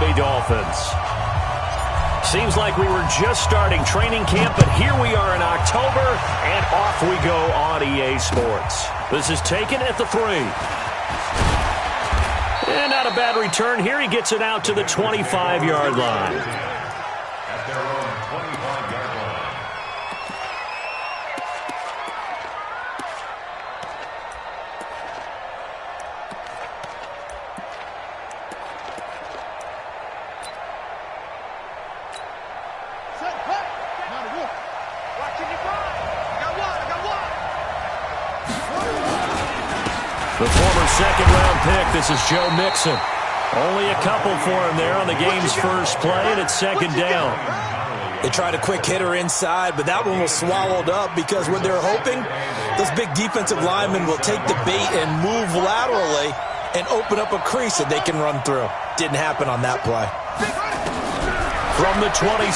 Miami Dolphins. Seems like we were just starting training camp, but here we are in October, and off we go on EA Sports. This is taken at the 3. And not a bad return here. He gets it out to the 25-yard line. At their own 25-yard line. The former second-round pick, this is Joe Mixon. Only a couple for him there on the game's first play, and it's second down. They tried a quick hitter inside, but that one was swallowed up because what they're hoping, those big defensive linemen will take the bait and move laterally and open up a crease that they can run through. Didn't happen on that play. From the 27,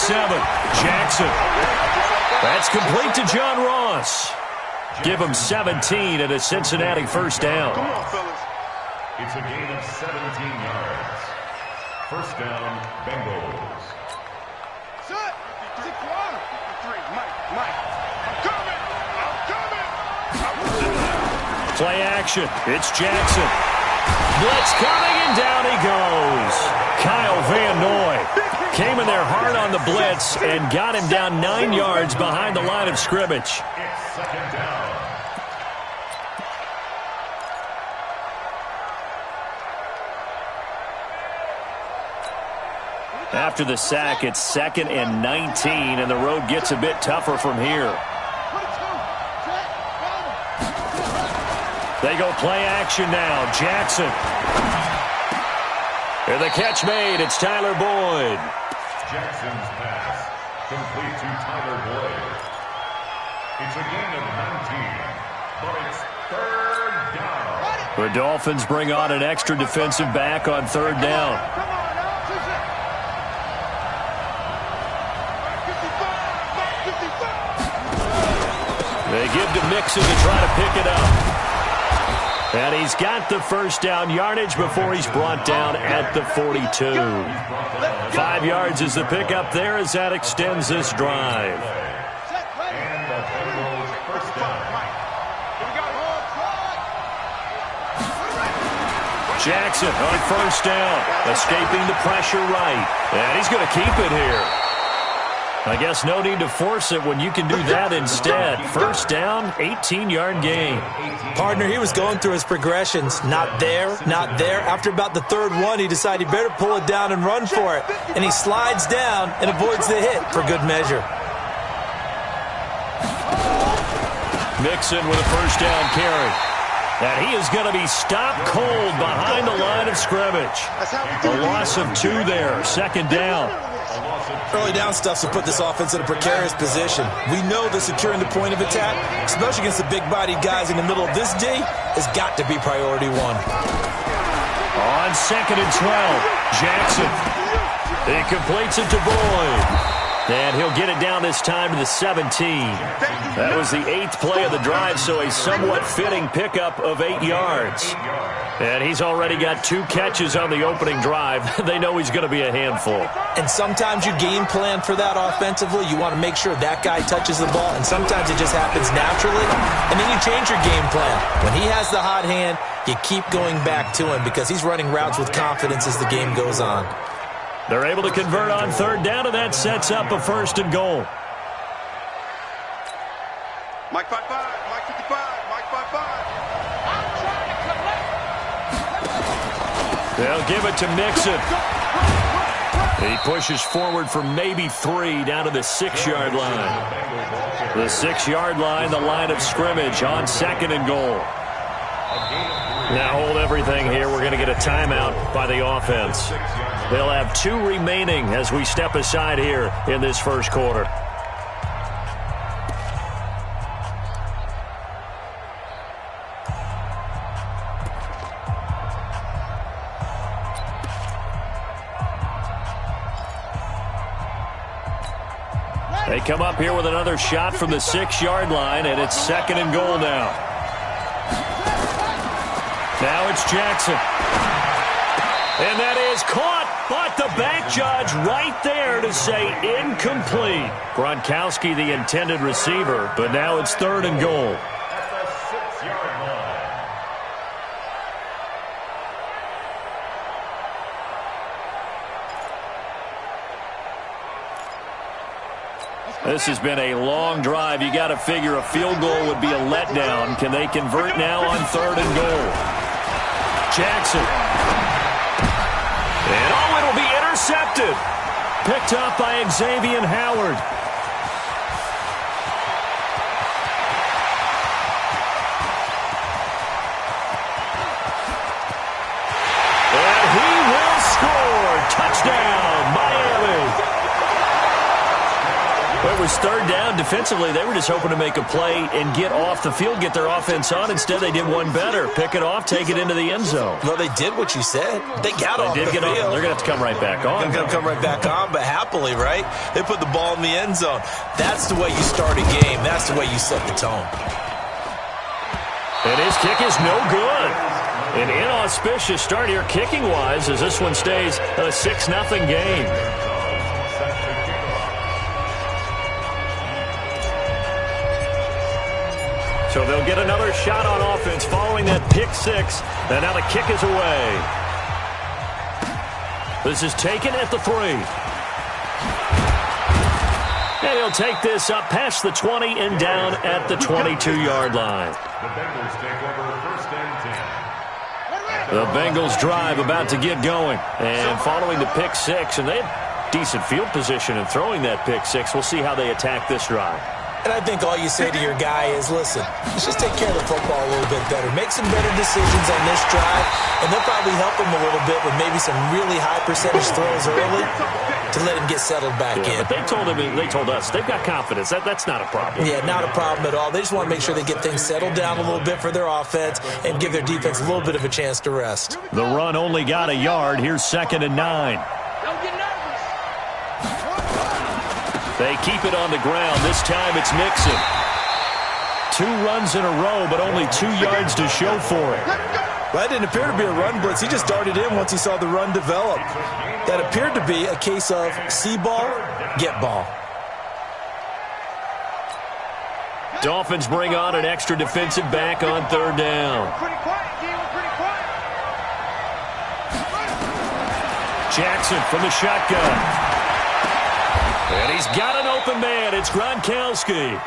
Jackson. That's complete to John Ross. Give him 17 at a Cincinnati first down. Come on, fellas. It's a gain of 17 yards. First down, Bengals. Set. 53. Mike. I'm coming. Play action. It's Jackson. Blitz coming, and down he goes. Kyle Van Noy came in there hard on the blitz and got him down 9 yards behind the line of scrimmage. It's second down. After the sack, it's 2nd and 19, and the road gets a bit tougher from here. They go play action now. Jackson. And the catch made. It's Tyler Boyd. Jackson's pass complete to Tyler Boyd. It's a gain of 19, but it's third down. The Dolphins bring on an extra defensive back on third down. They give to Mixon to try to pick it up. And he's got the first down yardage before he's brought down at the 42. 5 yards is the pickup there as that extends this drive. And the Bengals first down. Jackson on first down, escaping the pressure right. And he's going to keep it here. I guess no need to force it when you can do that instead. First down, 18-yard gain. Partner, he was going through his progressions. Not there, not there. After about the third one, he decided he better pull it down and run for it. And he slides down and avoids the hit for good measure. Mixon with a first down carry. And he is going to be stopped cold behind the line of scrimmage. A loss of 2 there, second down. Early down stuff to put this offense in a precarious position. We know that securing the point of attack, especially against the big-bodied guys in the middle of this D, has got to be priority 1. On 2nd and 12, Jackson. He completes it to Boyd. And he'll get it down this time to the 17. That was the 8th play of the drive, so a somewhat fitting pickup of 8 yards. And he's already got 2 catches on the opening drive. They know he's going to be a handful. And sometimes you game plan for that offensively. You want to make sure that guy touches the ball, and sometimes it just happens naturally. And then you change your game plan. When he has the hot hand, you keep going back to him because he's running routes with confidence as the game goes on. They're able to convert on third down, and that sets up a first and goal. Mike 5-5, Mike 55, Mike 5-5. They'll give it to Mixon. He pushes forward for maybe 3 down to the 6-yard line. The 6-yard line, the line of scrimmage on 2nd and goal. Now hold everything here. We're going to get a timeout by the offense. They'll have 2 remaining as we step aside here in this first quarter. They come up here with another shot from the 6-yard line, and it's 2nd and goal now. Now it's Jackson. And that is caught, but the to say incomplete. Gronkowski, the intended receiver, but now it's 3rd and goal. At the 6-yard line. This has been a long drive. You got to figure a field goal would be a letdown. Can they convert now on 3rd and goal? Jackson. And it'll be intercepted. Picked up by Xavier Howard. And he will score. Touchdown, Miami. It was 3rd down. Defensively, they were just hoping to make a play and get off the field, get their offense on. Instead, they did one better. Pick it off, take it into the end zone. Well, they did what you said. They got off the field. They're going to have to come right back on. They're going to come right back on, but happily, right? They put the ball in the end zone. That's the way you start a game. That's the way you set the tone. And his kick is no good. An inauspicious start here kicking-wise as this one stays a 6-0 game. So they'll get another shot on offense following that pick 6. And now the kick is away. This is taken at the 3. And he'll take this up past the 20 and down at the 22-yard line. The Bengals take over 1st and 10. The Bengals drive about to get going. And following the pick 6, and they have decent field position in throwing that pick 6. We'll see how they attack this drive. And I think all you say to your guy is, listen, let's just take care of the football a little bit better. Make some better decisions on this drive, and they'll probably help him a little bit with maybe some really high percentage throws early to let him get settled back in. But they told us they've got confidence. That's not a problem. Yeah, not a problem at all. They just want to make sure they get things settled down a little bit for their offense and give their defense a little bit of a chance to rest. The run only got a yard. Here's 2nd and 9. They keep it on the ground. This time it's Mixon. 2 runs in a row, but only 2 yards to show for it. Well, that didn't appear to be a run blitz. He just darted in once he saw the run develop. That appeared to be a case of see ball, get ball. Dolphins bring on an extra defensive back on 3rd down. Jackson from the shotgun. And he's got an open man. It's Gronkowski.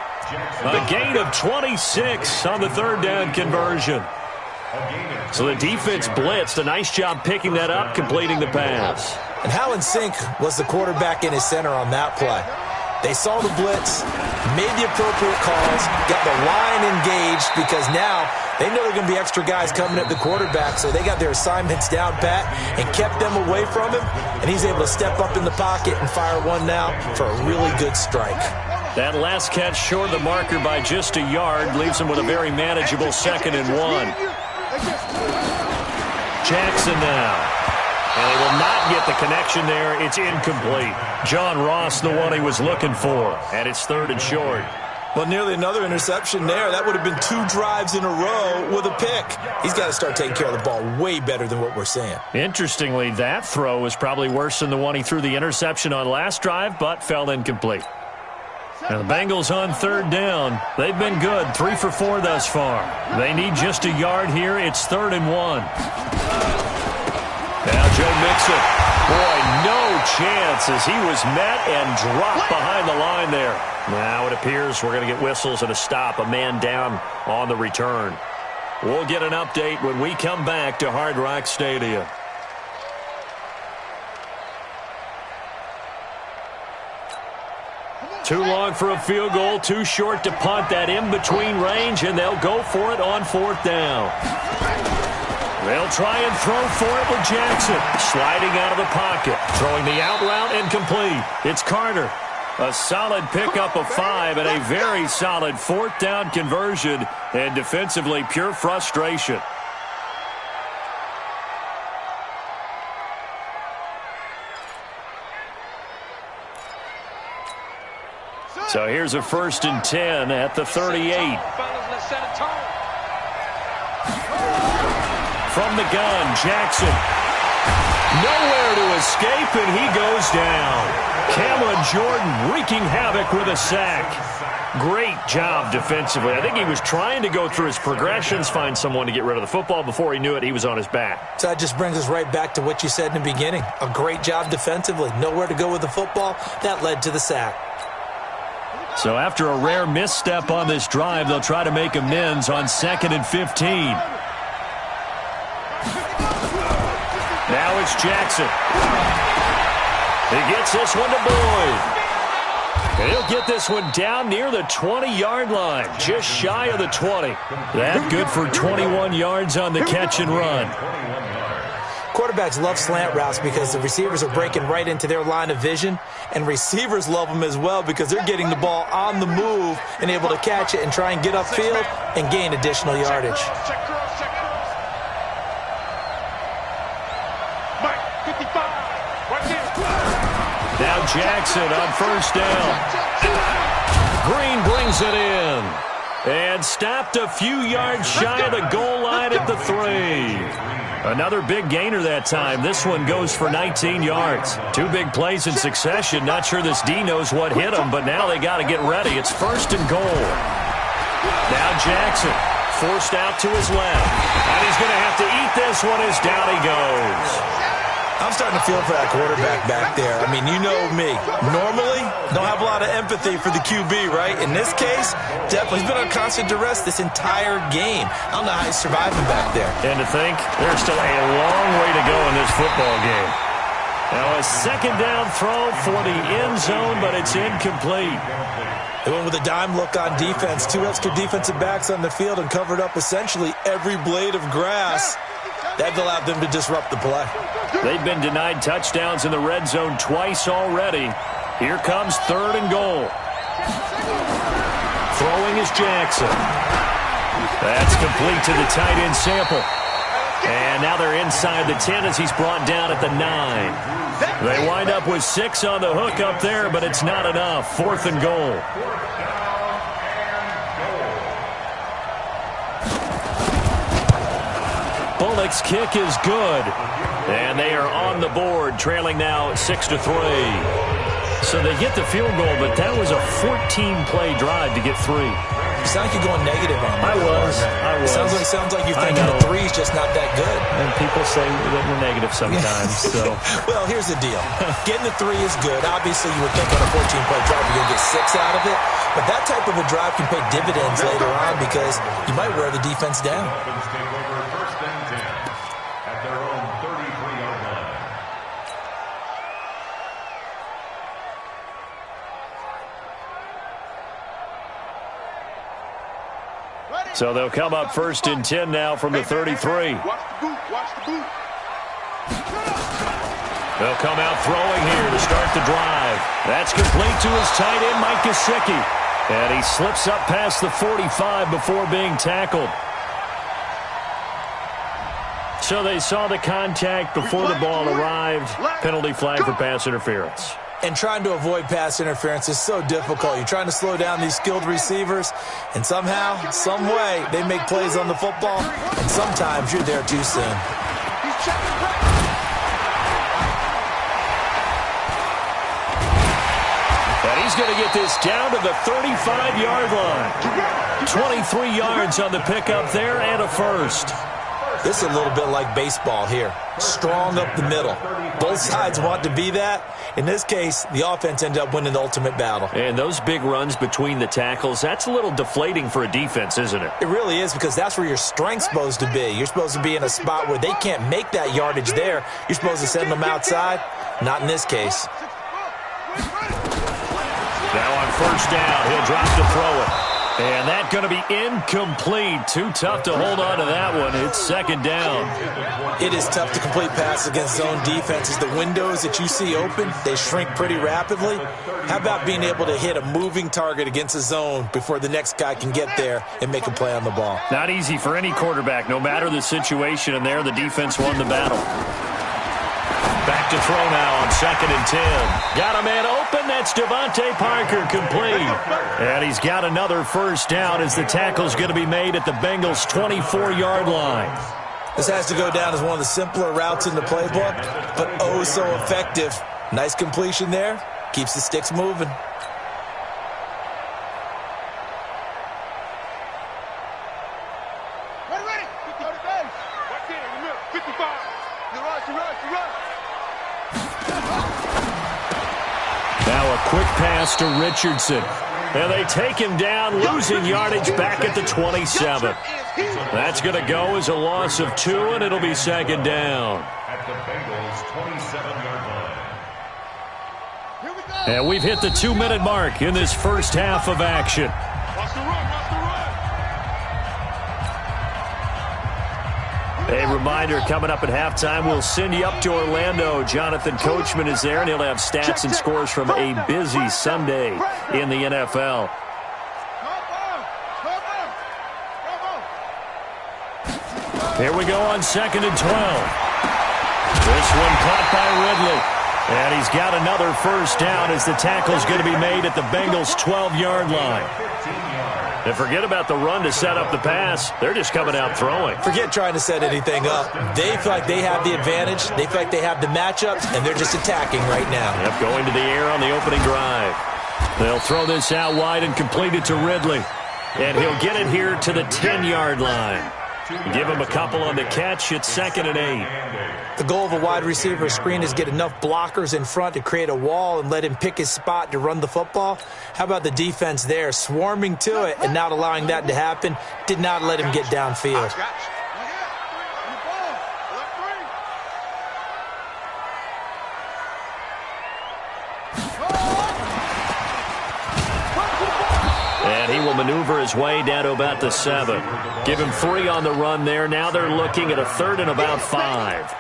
A gain of 26 on the 3rd down conversion. So the defense blitzed. A nice job picking that up, completing the pass. And how in sync was the quarterback and his center on that play? They saw the blitz, made the appropriate calls, got the line engaged because now they know there are going to be extra guys coming at the quarterback, so they got their assignments down pat and kept them away from him, and he's able to step up in the pocket and fire one now for a really good strike. That last catch short of the marker by just a yard leaves him with a very manageable 2nd and 1. Jackson now. And he will not get the connection there. It's incomplete. John Ross, the one he was looking for. And it's 3rd and short. Well, nearly another interception there. That would have been 2 drives in a row with a pick. He's got to start taking care of the ball way better than what we're seeing. Interestingly, that throw was probably worse than the one he threw the interception on last drive, but fell incomplete. And the Bengals on 3rd down. They've been good, 3 for 4 thus far. They need just a yard here. It's 3rd and 1. Now Joe Mixon. Boy, no chance as he was met and dropped behind the line there. Now it appears we're going to get whistles and a stop. A man down on the return. We'll get an update when we come back to Hard Rock Stadium. Too long for a field goal, too short to punt. That in-between range, and they'll go for it on 4th down. They'll try and throw for it with Jackson. Sliding out of the pocket. Throwing the out route and complete. It's Carter. A solid pickup of 5 and a very solid 4th down conversion. And defensively, pure frustration. So here's a 1st and 10 at the 38. From the gun, Jackson. Nowhere to escape, and he goes down. Cameron Jordan wreaking havoc with a sack. Great job defensively. I think he was trying to go through his progressions, find someone to get rid of the football. Before he knew it, he was on his back. So that just brings us right back to what you said in the beginning. A great job defensively. Nowhere to go with the football. That led to the sack. So after a rare misstep on this drive, they'll try to make amends on 2nd and 15. Now it's Jackson. He gets this one to Boyd. And he'll get this one down near the 20-yard line, just shy of the 20. That good for 21 yards on the catch and run. Quarterbacks love slant routes because the receivers are breaking right into their line of vision, and receivers love them as well because they're getting the ball on the move and able to catch it and try and get upfield and gain additional yardage. Now Jackson on first down. Green brings it in. And stopped a few yards shy of the goal line at the 3. Another big gainer that time. This one goes for 19 yards. 2 big plays in succession. Not sure this D knows what hit him, but now they got to get ready. It's 1st and goal. Now Jackson forced out to his left. And he's going to have to eat this one as down he goes. I'm starting to feel for that quarterback back there. I mean, you know me. Normally, don't have a lot of empathy for the QB, right? In this case, definitely, he's been on constant duress this entire game. I don't know how he's surviving back there. And to think, there's still a long way to go in this football game. Now a 2nd down throw for the end zone, but it's incomplete. They went with a dime look on defense. 2 extra defensive backs on the field and covered up essentially every blade of grass. That allowed them to disrupt the play. They've been denied touchdowns in the red zone twice already. Here comes 3rd and goal. Throwing is Jackson. That's complete to the tight end Sample. And now they're inside the 10 as he's brought down at the 9. They wind up with 6 on the hook up there, but it's not enough. 4th and goal. Bullock's kick is good. And they are on the board, trailing now 6-3. So they get the field goal, but that was a 14-play drive to get 3. You sound like you're going negative on that. I was. Sounds like you're thinking the 3 is just not that good. And people say that we're negative sometimes. So. Well, here's the deal. Getting the 3 is good. Obviously, you would think on a 14-play drive you're going to get 6 out of it. But that type of a drive can pay dividends later on because you might wear the defense down. So they'll come up 1st and 10 now from the 33. Watch the boot. They'll come out throwing here to start the drive. That's complete to his tight end, Mike Gesicki. And he slips up past the 45 before being tackled. So they saw the contact before the ball arrived. Penalty flag for pass interference. And trying to avoid pass interference is so difficult. You're trying to slow down these skilled receivers, and somehow, some way, they make plays on the football, and sometimes you're there too soon. And he's going to get this down to the 35-yard line. 23 yards on the pickup there and a 1st. This is a little bit like baseball here. Strong up the middle. Both sides want to be that. In this case, the offense ended up winning the ultimate battle. And those big runs between the tackles, that's a little deflating for a defense, isn't it? It really is because that's where your strength's supposed to be. You're supposed to be in a spot where they can't make that yardage there. You're supposed to send them outside. Not in this case. Now on 1st down, he'll drop to throw it. And that's going to be incomplete. Too tough to hold on to that one. It's 2nd down. It is tough to complete passes against zone defenses. The windows that you see open, they shrink pretty rapidly. How about being able to hit a moving target against a zone before the next guy can get there and make a play on the ball? Not easy for any quarterback, no matter the situation. And there, the defense won the battle. Back to throw now on 2nd and 10. Got a man open. That's Devontae Parker, complete. And he's got another 1st down as the tackle's going to be made at the Bengals' 24-yard line. This has to go down as one of the simpler routes in the playbook, but oh so effective. Nice completion there. keeps the sticks moving. Now a quick pass to Richardson. And they take him down, losing yardage back at the 27. That's going to go as a loss of 2, and it'll be second down. At the Bengals' 27-yard line. And we've hit the 2-minute mark in this first half of action. Watch the run, watch the run. A reminder, coming up at halftime, we'll send you up to Orlando. Jonathan Coachman is there, and he'll have stats and scores from a busy Sunday in the NFL. Here we go on 2nd and 12. This one caught by Ridley. And he's got another first down as the tackle's going to be made at the Bengals' 12-yard line. And forget about the run to set up the pass. They're just coming out throwing. Forget trying to set anything up. They feel like they have the advantage. They feel like they have the matchups, and they're just attacking right now. Yep, going to the air on the opening drive. They'll throw this out wide and complete it to Ridley. And he'll get it here to the 10-yard line. Give him a couple on the catch. It's 2nd and 8. The goal of a wide receiver screen is get enough blockers in front to create a wall and let him pick his spot to run the football. How about the defense there, swarming to it and not allowing that to happen? Did not let him get downfield. And he will maneuver his way down to about the 7. Give him 3 on the run there. Now they're looking at a 3rd and about 5.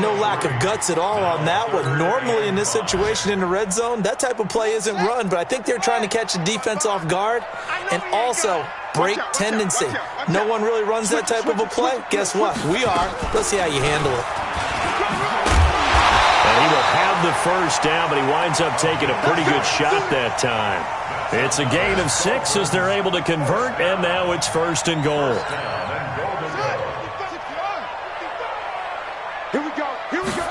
No lack of guts at all on that one. Normally in this situation in the red zone, that type of play isn't run, but I think they're trying to catch the defense off guard and also break tendency. No one really runs that type of a play. Guess what? We are. Let's see how you handle it. And he will have the first down, but he winds up taking a pretty good shot that time. It's a gain of 6 as they're able to convert, and now it's 1st and goal. Here we go, here we go.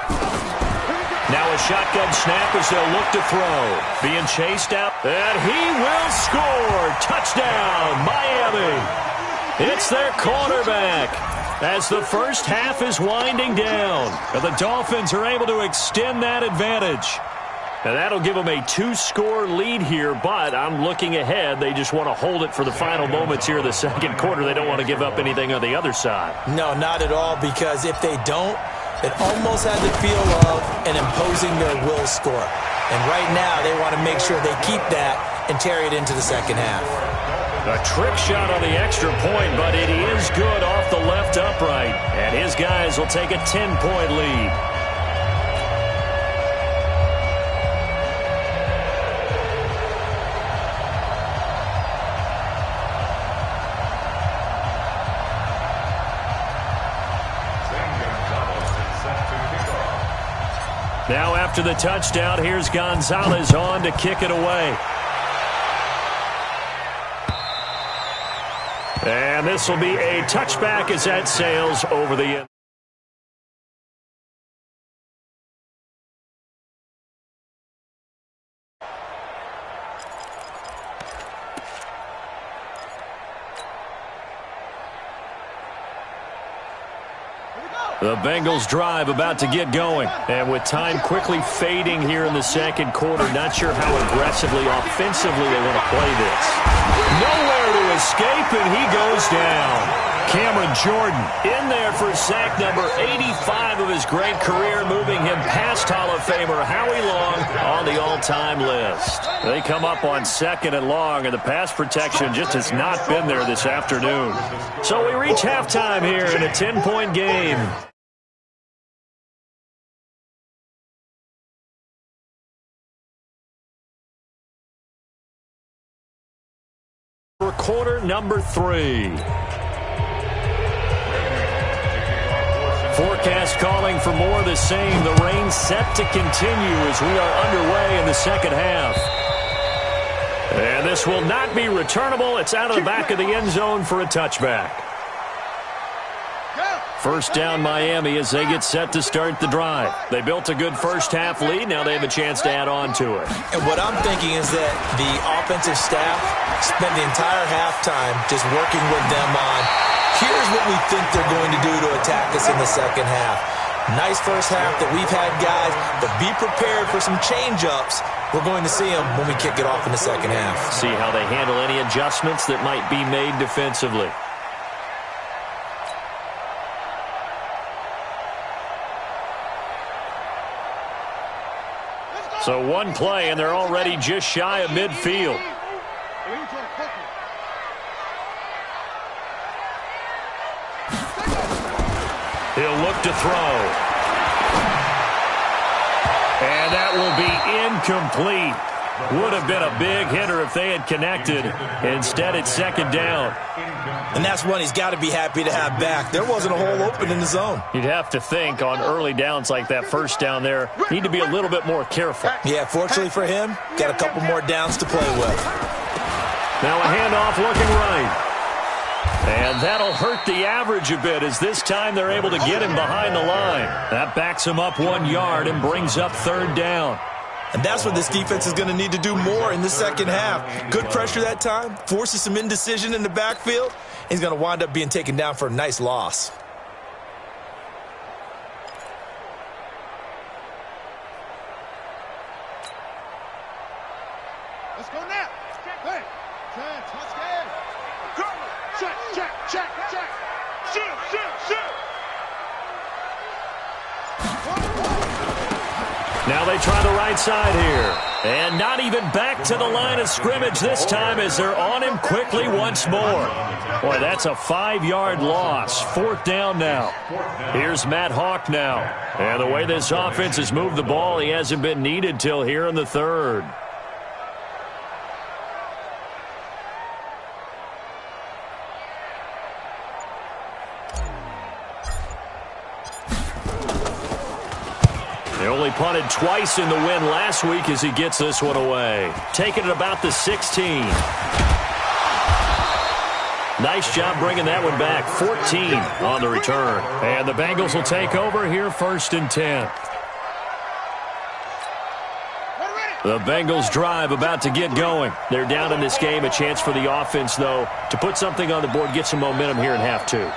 Now a shotgun snap as they'll look to throw. Being chased out, and he will score. Touchdown, Miami. It's their quarterback as the first half is winding down. And the Dolphins are able to extend that advantage. And that'll give them a 2-score lead here, but I'm looking ahead. They just want to hold it for the final moments here of the second quarter. They don't want to give up anything on the other side. No, not at all, because if they don't, it almost had the feel of an imposing their will score. And right now, they want to make sure they keep that and carry it into the second half. A trick shot on the extra point, but it is good off the left upright. And his guys will take a 10-point lead. Now after the touchdown, here's Gonzalez on to kick it away. And this will be a touchback as that sails over the end. The Bengals drive about to get going. And with time quickly fading here in the second quarter, not sure how aggressively, offensively they want to play this. Nowhere to escape, and he goes down. Cameron Jordan in there for sack number 85 of his great career, moving him past Hall of Famer Howie Long on the all-time list. They come up on 2nd and long, and the pass protection just has not been there this afternoon. So we reach halftime here in a 10-point game. For quarter number 3. Forecast calling for more of the same. The rain set to continue as we are underway in the second half. And this will not be returnable. It's out of the back of the end zone for a touchback. First down Miami as they get set to start the drive. They built a good first-half lead. Now they have a chance to add on to it. And what I'm thinking is that the offensive staff spent the entire halftime just working with them on, here's what we think they're going to do to attack us in the second half. Nice first half that we've had, guys, but be prepared for some change-ups. We're going to see them when we kick it off in the second half. See how they handle any adjustments that might be made defensively. So one play, and they're already just shy of midfield. He'll look to throw. And that will be incomplete. Would have been a big hitter if they had connected. Instead, it's second down. And that's one he's got to be happy to have back. There wasn't a hole open in the zone. You'd have to think on early downs like that first down there, need to be a little bit more careful. Yeah, fortunately for him, got a couple more downs to play with. Now a handoff looking right. And that'll hurt the average a bit as this time they're able to get him behind the line. That backs him up 1 yard and brings up third down. And that's what this defense is going to need to do more in the second half. Good pressure that time, forces some indecision in the backfield. He's going to wind up being taken down for a nice loss. Let's go now. Hey, check, check, check, check. Shoot. Now they try the right side here. And not even back to the line of scrimmage this time as they're on him quickly once more. Boy, that's a 5-yard loss. Fourth down now. Here's Matt Hawk now. And the way this offense has moved the ball, he hasn't been needed till here in the third. They only punted twice in the win last week as he gets this one away. Taking it about the 16. Nice job bringing that one back. 14 on the return. And the Bengals will take over here first and 10. The Bengals drive about to get going. They're down in this game. A chance for the offense, though, to put something on the board, get some momentum here in half two.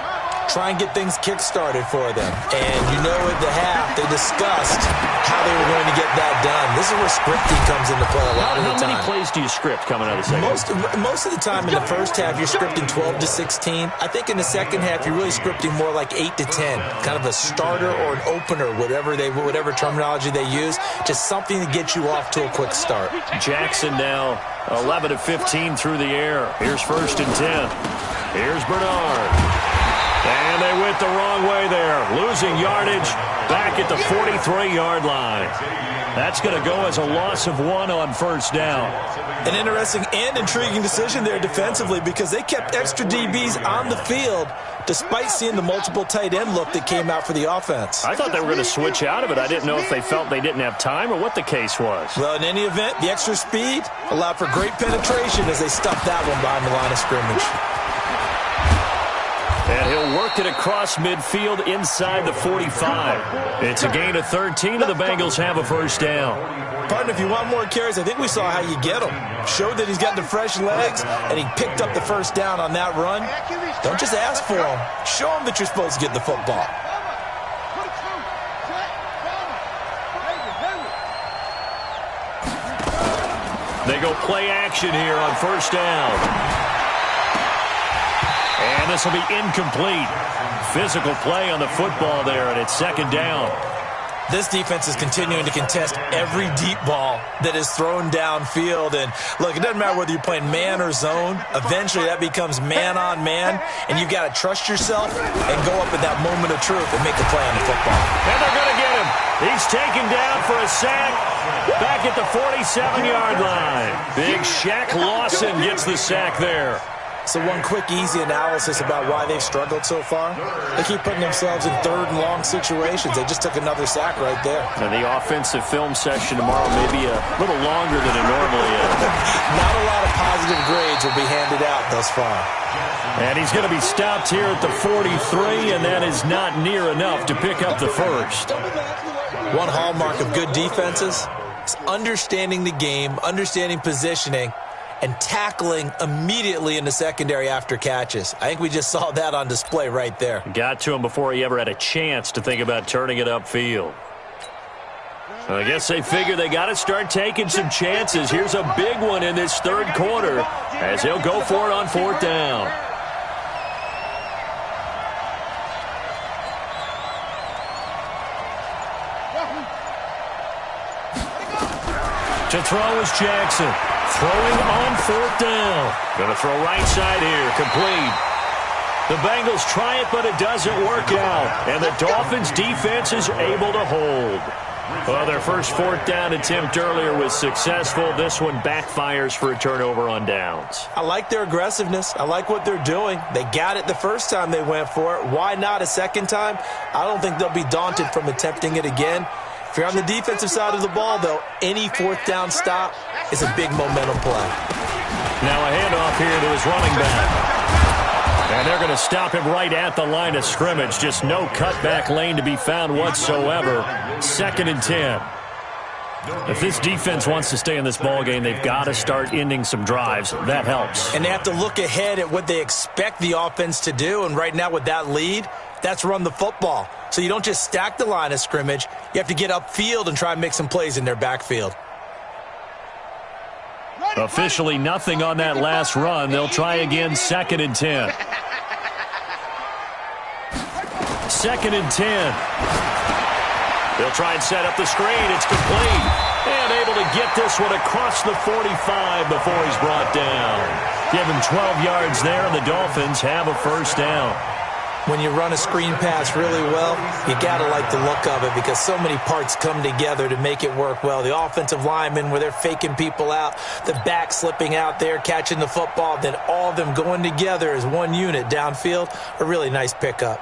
Try and get things kick-started for them. And you know at the half, they discussed how they were going to get that done. This is where scripting comes into play a lot of the time. How many plays do you script coming out of the second? Most of the time in the first half, you're scripting 12 to 16. I think in the second half, you're really scripting more like 8 to 10. Kind of a starter or an opener, whatever terminology they use. Just something to get you off to a quick start. Jackson now 11 of 15 through the air. Here's first and 10. Here's Bernard. And they went the wrong way there. Losing yardage back at the 43-yard line. That's going to go as a loss of 1 on first down. An interesting and intriguing decision there defensively because they kept extra DBs on the field despite seeing the multiple tight end look that came out for the offense. I thought they were going to switch out of it. I didn't know if they felt they didn't have time or what the case was. Well, in any event, the extra speed allowed for great penetration as they stuffed that one behind the line of scrimmage. And he'll work it across midfield inside the 45. It's a gain of 13, and the Bengals have a first down. Partner, if you want more carries, I think we saw how you get them. Showed that he's got the fresh legs, and he picked up the first down on that run. Don't just ask for them. Show them that you're supposed to get the football. They go play action here on first down. And this will be incomplete. Physical play on the football there, and it's second down. This defense is continuing to contest every deep ball that is thrown downfield. And, look, it doesn't matter whether you're playing man or zone. Eventually, that becomes man-on-man, and you've got to trust yourself and go up at that moment of truth and make a play on the football. And they're going to get him. He's taken down for a sack back at the 47-yard line. Big Shaq Lawson gets the sack there. So one quick, easy analysis about why they've struggled so far. They keep putting themselves in third and long situations. They just took another sack right there. Now the offensive film session tomorrow may be a little longer than it normally is. Not a lot of positive grades will be handed out thus far. And he's going to be stopped here at the 43, and that is not near enough to pick up the first. One hallmark of good defenses is understanding the game, understanding positioning, and tackling immediately in the secondary after catches. I think we just saw that on display right there. Got to him before he ever had a chance to think about turning it upfield. I guess they figure they got to start taking some chances. Here's a big one in this third quarter as he'll go for it on fourth down. To throw is Jackson. Throwing on fourth down. Going to throw right side here. Complete. The Bengals try it, but it doesn't work out. And the Dolphins defense is able to hold. Well, their first fourth down attempt earlier was successful. This one backfires for a turnover on downs. I like their aggressiveness. I like what they're doing. They got it the first time they went for it. Why not a second time? I don't think they'll be daunted from attempting it again. If you're on the defensive side of the ball, though, any fourth down stop is a big momentum play. Now a handoff here to his running back. And they're going to stop him right at the line of scrimmage. Just no cutback lane to be found whatsoever. 2nd and 10. If this defense wants to stay in this ballgame, they've got to start ending some drives. That helps. And they have to look ahead at what they expect the offense to do. And right now with that lead, that's run the football. So you don't just stack the line of scrimmage. You have to get upfield and try and make some plays in their backfield. Officially nothing on that last run. They'll try again 2nd and 10. 2nd and 10. They'll try and set up the screen. It's complete. And able to get this one across the 45 before he's brought down. Give him 12 yards there, and the Dolphins have a first down. When you run a screen pass really well, you got to like the look of it because so many parts come together to make it work well. The offensive linemen, where they're faking people out, the back slipping out there, catching the football, then all of them going together as one unit downfield, a really nice pickup.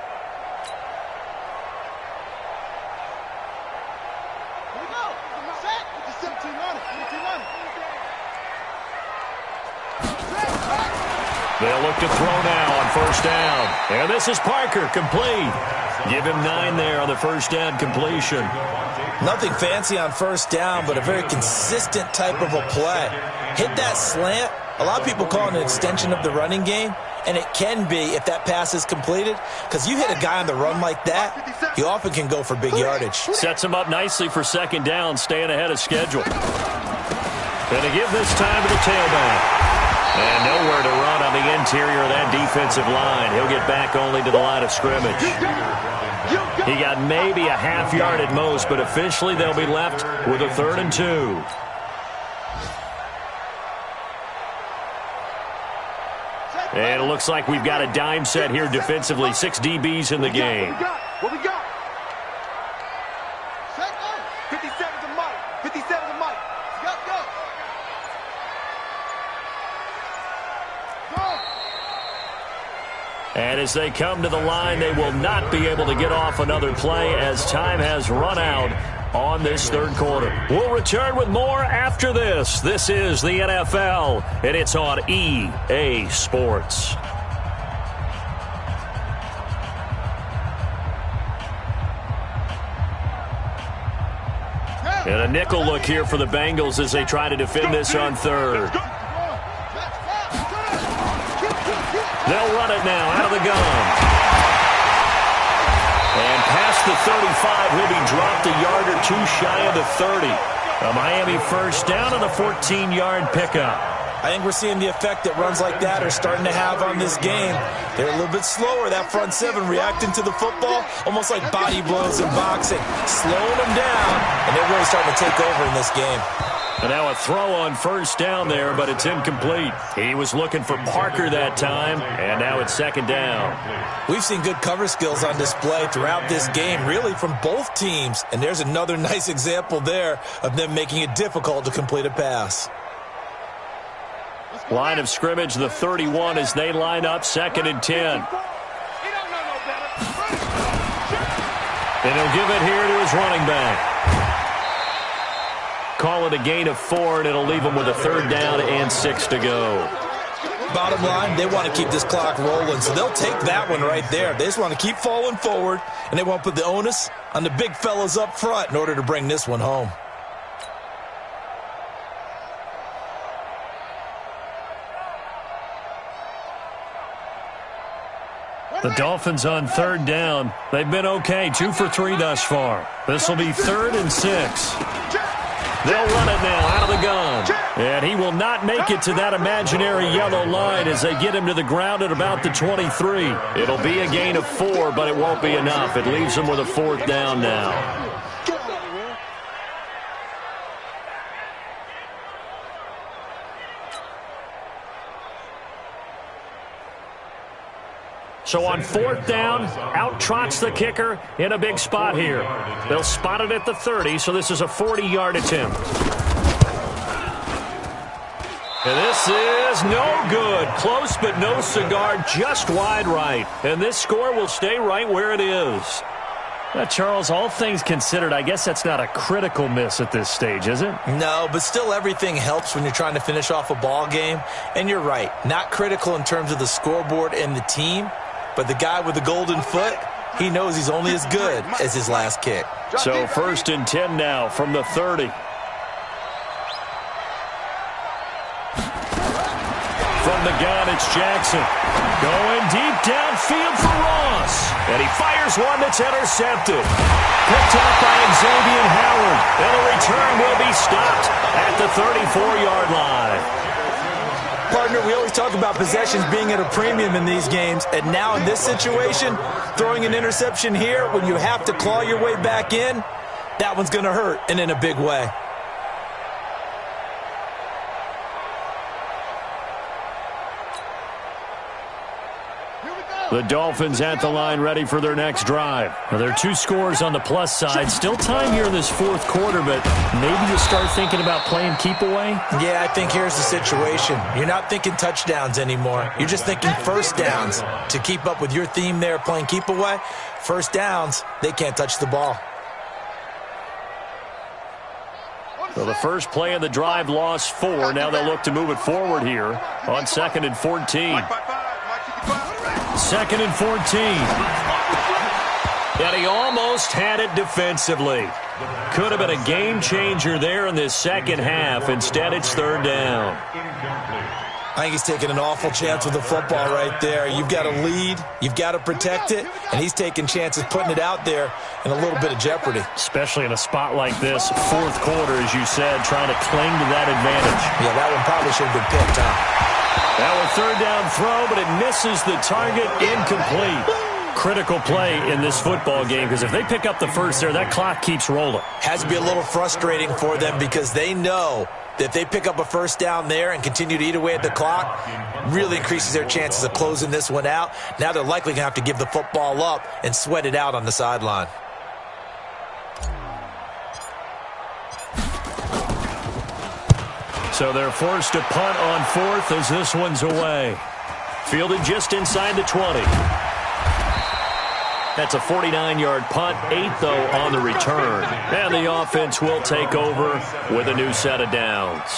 They'll look to throw now on first down. And this is Parker, complete. Give him 9 there on the first down completion. Nothing fancy on first down, but a very consistent type of a play. Hit that slant. A lot of people call it an extension of the running game, and it can be if that pass is completed, because you hit a guy on the run like that, you often can go for big yardage. Sets him up nicely for second down, staying ahead of schedule. Going to give this time to the tailback. And nowhere to run on the interior of that defensive line. He'll get back only to the line of scrimmage. He got maybe a half yard at most, but officially they'll be left with a 3rd and 2. And it looks like we've got a dime set here defensively. 6 DBs in the game. What we got? 57 to Mike. 57 to Mike. Go, go. And as they come to the line, they will not be able to get off another play as time has run out on this third quarter. We'll return with more after this. This is the NFL, and it's on EA Sports. And a nickel look here for the Bengals as they try to defend this on third. They'll run it now out of the gun. And past the 35, he'll be dropped a yard or two shy of the 30. A Miami first down and a 14-yard pickup. I think we're seeing the effect that runs like that are starting to have on this game. They're a little bit slower, that front seven, reacting to the football, almost like body blows in boxing, slowing them down, and they're really starting to take over in this game. And now a throw on first down there, but it's incomplete. He was looking for Parker that time, and now it's second down. We've seen good cover skills on display throughout this game, really from both teams. And there's another nice example there of them making it difficult to complete a pass. Line of scrimmage, the 31, as they line up 2nd and 10. And he'll give it here to his running back. Call it a gain of 4, and it'll leave him with a 3rd down and 6 to go. Bottom line, they want to keep this clock rolling, so they'll take that one right there. They just want to keep falling forward, and they want to put the onus on the big fellas up front in order to bring this one home. The Dolphins on 3rd down. They've been okay, 2 for 3 thus far. This will be 3rd and 6. They'll run it now out of the gun. And he will not make it to that imaginary yellow line as they get him to the ground at about the 23. It'll be a gain of 4, but it won't be enough. It leaves him with a 4th down now. So on 4th down, out trots the kicker in a big spot here. They'll spot it at the 30, so this is a 40-yard attempt. And this is no good. Close but no cigar, just wide right. And this score will stay right where it is. Now, Charles, all things considered, I guess that's not a critical miss at this stage, is it? No, but still everything helps when you're trying to finish off a ball game. And you're right, not critical in terms of the scoreboard and the team. But the guy with the golden foot, he knows he's only as good as his last kick. So 1st and 10 now from the 30. From the gun, it's Jackson. Going deep downfield for Ross. And he fires one that's intercepted. Picked up by Xavier Howard. And the return will be stopped at the 34-yard line. Partner, we always talk about possessions being at a premium in these games, and now in this situation, throwing an interception here when you have to claw your way back in, that one's going to hurt, and in a big way. The Dolphins at the line ready for their next drive. Well, there are 2 scores on the plus side. Still time here in this 4th quarter, but maybe you start thinking about playing keep away? Yeah, I think here's the situation. You're not thinking touchdowns anymore. You're just thinking first downs. To keep up with your theme there, playing keep away, first downs, they can't touch the ball. So the first play of the drive lost 4. Now they'll look to move it forward here on 2nd and 14. 2nd and 14. And he almost had it defensively. Could have been a game changer there in this second half. Instead, it's 3rd down. I think he's taking an awful chance with the football right there. You've got to lead, you've got to protect it, and he's taking chances putting it out there in a little bit of jeopardy. Especially in a spot like this, 4th quarter, as you said, trying to cling to that advantage. Yeah, that one probably should have been picked, huh? Now a 3rd down throw, but it misses the target, incomplete. Critical play in this football game, because if they pick up the first there, that clock keeps rolling. Has to be a little frustrating for them because they know that if they pick up a first down there and continue to eat away at the clock, really increases their chances of closing this one out. Now they're likely going to have to give the football up and sweat it out on the sideline. So they're forced to punt on 4th as this one's away. Fielded just inside the 20. That's a 49-yard punt, 8 though on the return. And the offense will take over with a new set of downs.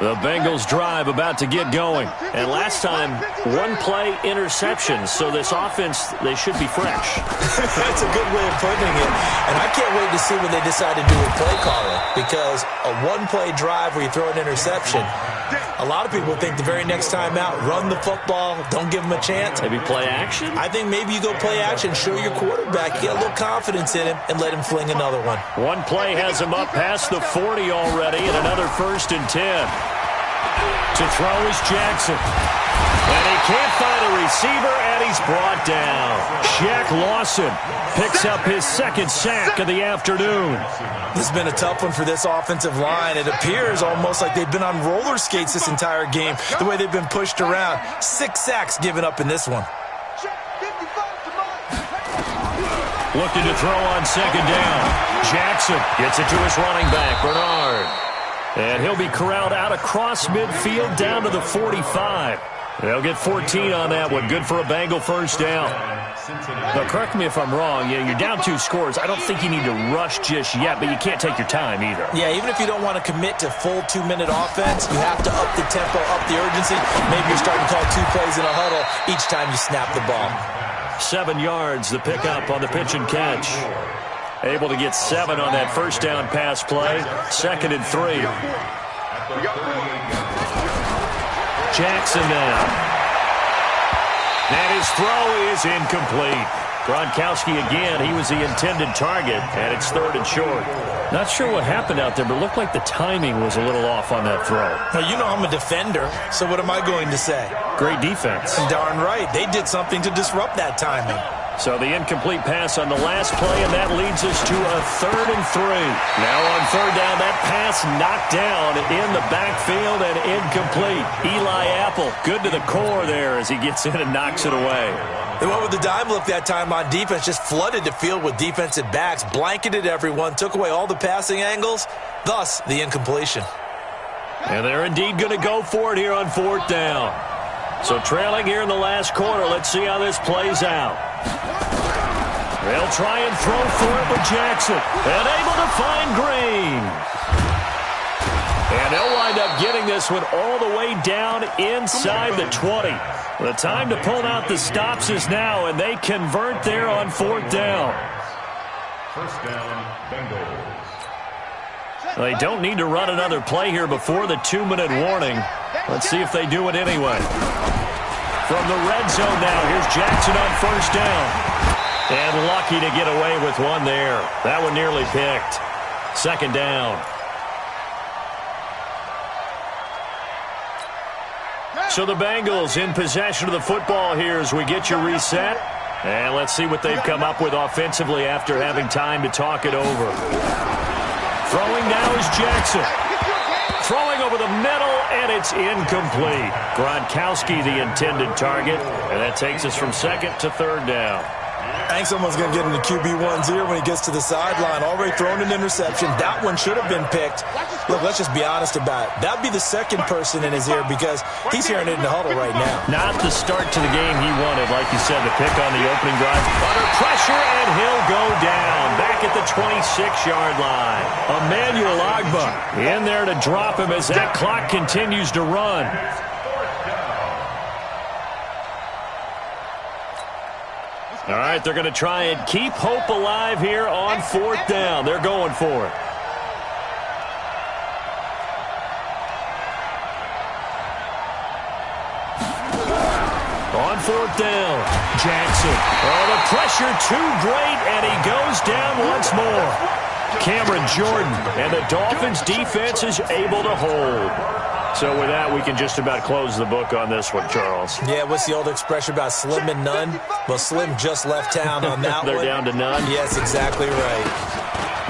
The Bengals drive about to get going. And last time, 1-play interceptions. So this offense, they should be fresh. That's a good way of putting it. And I can't wait to see when they decide to do a play calling. Because a 1-play drive where you throw an interception, a lot of people think the very next time out, run the football, don't give them a chance. Maybe play action? I think maybe you go play action, show your quarterback, get a little confidence in him, and let him fling another one. 1 play has him up past the 40 already, and another 1st and 10. To throw is Jackson. And he can't find a receiver, and he's brought down. Shaq Lawson picks up his 2nd sack of the afternoon. This has been a tough one for this offensive line. It appears almost like they've been on roller skates this entire game, the way they've been pushed around. 6 sacks given up in this one. Looking to throw on 2nd down. Jackson gets it to his running back, Bernard. And he'll be corralled out across midfield down to the 45. They'll get 14 on that one. Good for a Bengal first down. Now, correct me if I'm wrong. You're down 2 scores. I don't think you need to rush just yet, but you can't take your time either. Yeah, even if you don't want to commit to full 2-minute offense, you have to up the tempo, up the urgency. Maybe you're starting to call 2 plays in a huddle each time you snap the ball. 7 yards, the pickup on the pitch and catch. Able to get 7 on that first down pass play. 2nd and 3. Jackson now. And his throw is incomplete. Gronkowski again, he was the intended target, and it's 3rd and short. Not sure what happened out there, but it looked like the timing was a little off on that throw. Well, you know I'm a defender, so what am I going to say? Great defense. Darn right. They did something to disrupt that timing. So the incomplete pass on the last play, and that leads us to a 3rd and 3. Now on 3rd down, that pass knocked down in the backfield and incomplete. Eli Apple, good to the core there as he gets in and knocks it away. They went with the dime look that time on defense, just flooded the field with defensive backs, blanketed everyone, took away all the passing angles, thus the incompletion. And they're indeed going to go for it here on 4th down. So trailing here in the last quarter, let's see how this plays out. They'll try and throw for it with Jackson. And able to find Green. And they'll wind up getting this one all the way down inside the 20. The time to pull out the stops is now, and they convert there on 4th down. First down, Bengals. They don't need to run another play here before the 2-minute warning. Let's see if they do it anyway. From the red zone now, here's Jackson on 1st down. And lucky to get away with one there. That one nearly picked. 2nd down. So the Bengals in possession of the football here as we get you reset. And let's see what they've come up with offensively after having time to talk it over. Throwing now is Jackson. Throwing over the middle, and it's incomplete. Gronkowski, the intended target, and that takes us from 2nd to 3rd down. I think someone's going to get in the QB1's ear when he gets to the sideline. Already thrown an interception. That one should have been picked. Look, let's just be honest about it. That would be the 2nd person in his ear because he's hearing it in the huddle right now. Not the start to the game he wanted. Like you said, the pick on the opening drive. Under pressure, and he'll go down. Back at the 26-yard line. Emmanuel Ogbah in there to drop him as that clock continues to run. All right, they're going to try and keep hope alive here on 4th down. They're going for it. On 4th down, Jackson. Oh, the pressure too great, and he goes down once more. Cameron Jordan, and the Dolphins' defense is able to hold. So with that, we can just about close the book on this one, Charles. Yeah, what's the old expression about slim and none? Well, Slim just left town on that They're one. down to none? Yes, exactly right.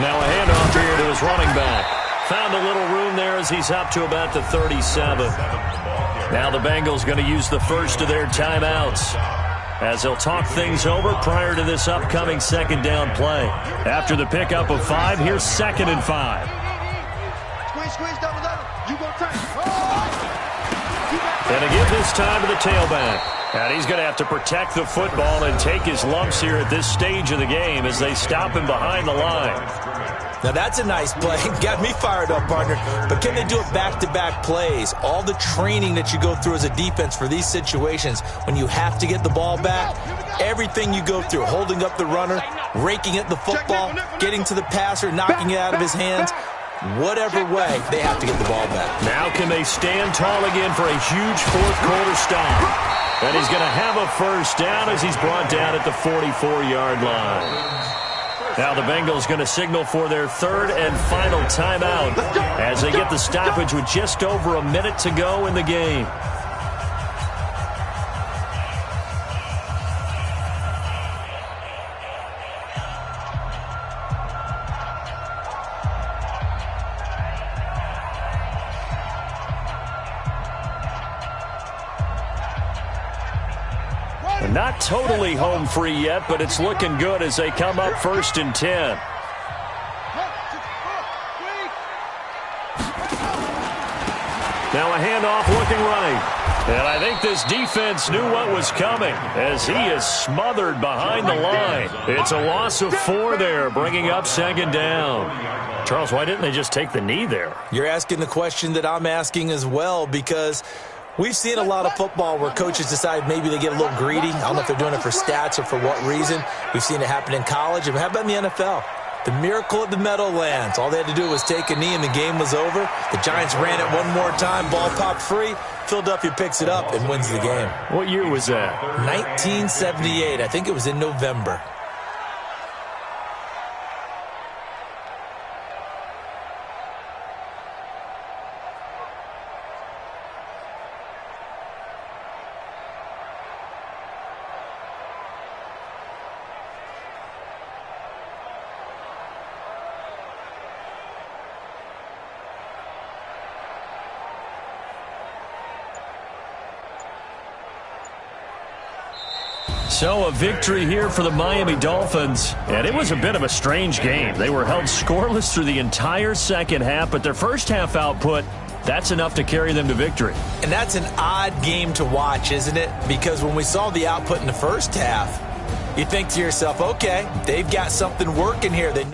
Now a handoff here to his running back. Found a little room there as he's up to about the 37. Now the Bengals going to use the first of their timeouts as they'll talk things over prior to this upcoming 2nd down play. After the pickup of 5, here's 2nd and 5. Squeeze, double. You go turn. And to give this time to the tailback. And he's going to have to protect the football and take his lumps here at this stage of the game as they stop him behind the line. Now, that's a nice play. Got me fired up, partner. But can they do it back-to-back plays? All the training that you go through as a defense for these situations, when you have to get the ball back, everything you go through, holding up the runner, raking at the football, getting to the passer, knocking it out of his hands, whatever way, they have to get the ball back. Now can they stand tall again for a huge 4th quarter stop? And he's going to have a first down as he's brought down at the 44-yard line. Now the Bengals going to signal for their 3rd and final timeout as they get the stoppage with just over a minute to go in the game. Not totally home free yet, but it's looking good as they come up 1st and 10. Now a handoff looking right. And I think this defense knew what was coming as he is smothered behind the line. It's a loss of 4 there, bringing up second down. Charles, why didn't they just take the knee there? You're asking the question that I'm asking as well, because we've seen a lot of football where coaches decide maybe they get a little greedy. I don't know if they're doing it for stats or for what reason. We've seen it happen in college. And how about in the NFL? The miracle of the Meadowlands. All they had to do was take a knee and the game was over. The Giants ran it one more time. Ball popped free. Philadelphia picks it up and wins the game. What year was that? 1978. I think it was in November. So a victory here for the Miami Dolphins, and it was a bit of a strange game. They were held scoreless through the entire second half, but their first half output, that's enough to carry them to victory. And that's an odd game to watch, isn't it? Because when we saw the output in the first half, you think to yourself, okay, they've got something working here. They